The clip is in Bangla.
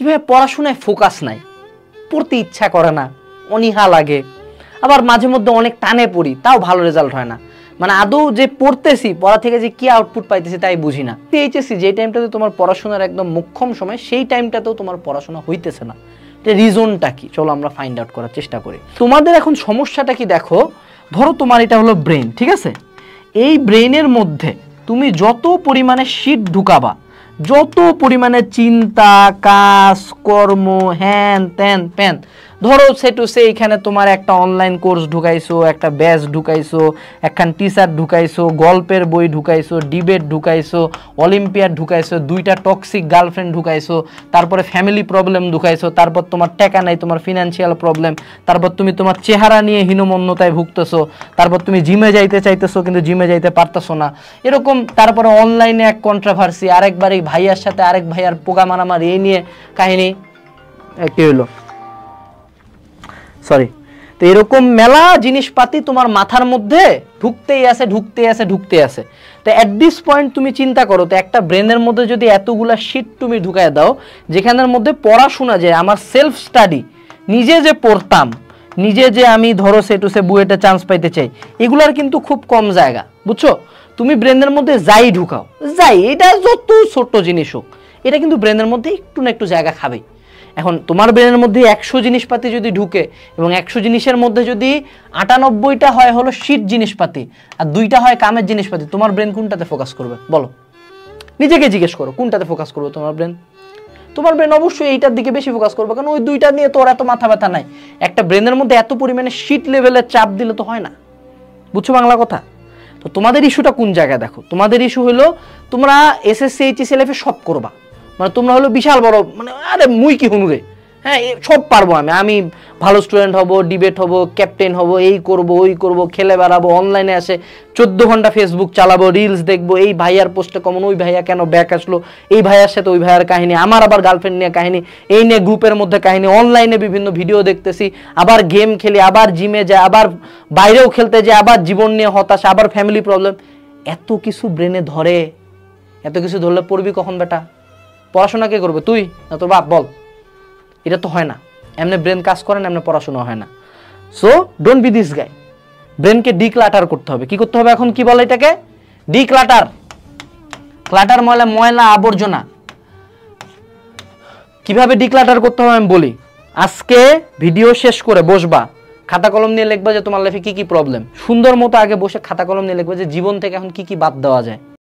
কিভাবে পড়াশোনায় ফোকাস নাই, পড়তে ইচ্ছা করে না, অনীহা লাগে, আবার মাঝে মধ্যে অনেক টানে পড়ি, তাও ভালো রেজাল্ট হয় না। মানে আদৌ যে পড়তেছি, পড়া থেকে যে কি আউটপুট পাইতেছি তাই বুঝি না। এইচএসসি যে টাইমটাতে তোমার পড়াশোনার একদম মোক্ষম সময়, সেই টাইমটাতেও তোমার পড়াশোনা হইতেছে না। রিজনটা কি, চলো আমরা ফাইন্ড আউট করার চেষ্টা করি। তোমাদের এখন সমস্যাটা কি দেখো, ধরো তোমার এটা হলো ব্রেন, ঠিক আছে? এই ব্রেনের মধ্যে তুমি যত পরিমাণে শীট ঢুকাবা, যত পরিমাণে চিন্তা, কাজ, কর্ম, হ্যান ত্যান প্যান, ধরো সে এইখানে তোমার একটা অনলাইন কোর্স ঢুকাইছো, একটা ব্যাচ ঢুকাইছো, একখান টিচার ঢুকাইছো, গল্পের বই ঢুকাইছো, ডিবেট ঢুকাইছো, অলিম্পিয়াড ঢুকাইছো, 2টা টক্সিক গার্লফ্রেন্ড ঢুকাইছো, তারপরে ফ্যামিলি প্রবলেম ঢুকাইছো, তারপর তোমার টাকা নাই, তোমার ফিনান্সিয়াল প্রবলেম, তারপর তুমি তোমার চেহারা নিয়ে হীনমন্যতায় ভুগতেছো, তারপর তুমি জিমে যাইতে চাইতেছো কিন্তু জিমে যাইতে পারতেছো না, এরকম। তারপরে অনলাইনে এক কন্ট্রোভার্সি, আরেকবার এই ভাইয়ার সাথে আরেক ভাইয়ার পোকা মারামারি, এই নিয়ে কাহিনী কি হইলো, সরি। তো এরকম মেলা জিনিসপাতি তোমার মাথার মধ্যে ঢুকতেই আছে। তো অ্যাট দিস পয়েন্ট তুমি চিন্তা করো, তো একটা ব্রেনের মধ্যে যদি এতগুলা শীট তুমি ঢুকায় দাও, যেখানের মধ্যে পড়াশোনা, যে আমার সেলফ স্টাডি, নিজে যে পড়তাম, নিজে যে আমি ধরো সে বুয়েটে চান্স পাইতে চাই, এগুলার কিন্তু খুব কম জায়গা, বুঝছো? তুমি ব্রেনের মধ্যে যাই ঢুকাও, এটা যত ছোট্ট জিনিস হোক, এটা কিন্তু ব্রেনের মধ্যে একটু না একটু জায়গা খাবে। এখন তোমার ব্রেনের মধ্যে 100 জিনিসপাতি যদি ঢুকে, এবং 100 জিনিসের মধ্যে যদি 98টা হয় হলো শীট জিনিসপাতি আর 2টা হয় কামের জিনিসপাতি, তোমার ব্রেন কোনটাতে ফোকাস করবে বলো? নিজেকে জিজ্ঞেস করো, কোনটাতে ফোকাস করবে তোমার ব্রেন? তোমার ব্রেন অবশ্যই এইটার দিকে বেশি ফোকাস করবে, কারণ ওই 2টা নিয়ে তোর এত মাথা ব্যথা নাই। একটা ব্রেনের মধ্যে এত পরিমাণে শীট লেভেলের চাপ দিলে তো হয় না, বুঝছো বাংলা কথা? তো তোমাদের ইস্যুটা কোন জায়গায় দেখো, তোমাদের ইস্যু হলো তোমরা এসএসসি এইচএসসি লাইফে সব করবা, মানে তোমরা হলো বিশাল বড়, মানে আরে মুই কি হুনুরে, হ্যাঁ সব পারবো আমি ভালো স্টুডেন্ট হব, ডিবেট হব, ক্যাপ্টেন হব, এই করব ওই করব, খেলে বেড়াবো, অনলাইনে আসে 14 ঘন্টা ফেসবুক চালাবো, রিলস দেখবো, এই ভাইয়ার পোস্টে কমন, ওই ভাইয়া কেন ব্যাক আসলো, এই ভাইয়ার সাথে ওই ভাইয়ার কাহিনী, আমার আবার গার্লফ্রেন্ড নিয়ে কাহিনী, এই নিয়ে গ্রুপের মধ্যে কাহিনী, অনলাইনে বিভিন্ন ভিডিও দেখতেছি, আবার গেম খেলি, আবার জিমে যায়, আবার বাইরেও খেলতে যায়, আবার জীবন নিয়ে হতাশা, আবার ফ্যামিলি প্রবলেম, এত কিছু ব্রেনে ধরে, এত কিছু ধরলে পড়বি কখন বেটা? পড়াশোনা কে করবে, তুই না তোর বাপ? বল। এটা তো হয় না, এমনি ব্রেন কাজ করে না, এমনি পড়াশোনা হয় না। So don't be this guy. ব্রেনকে ডিক্লাটার করতে হবে। কি করতে হবে এখন, কি বলে এটাকে? ডিক্লাটার। ক্লাটার ময়লা আবর্জনা। কিভাবে ডিক্লাটার করতে হবে আমি বলি। আজকে ভিডিও শেষ করে বসবা, খাতা কলম নিয়ে লিখবা যে তোমার লাইফে কি কি প্রবলেম, সুন্দর মতো আগে বসে খাতা কলম নিয়ে লিখবা যে জীবন থেকে এখন কি কি বাদ দেওয়া যায়।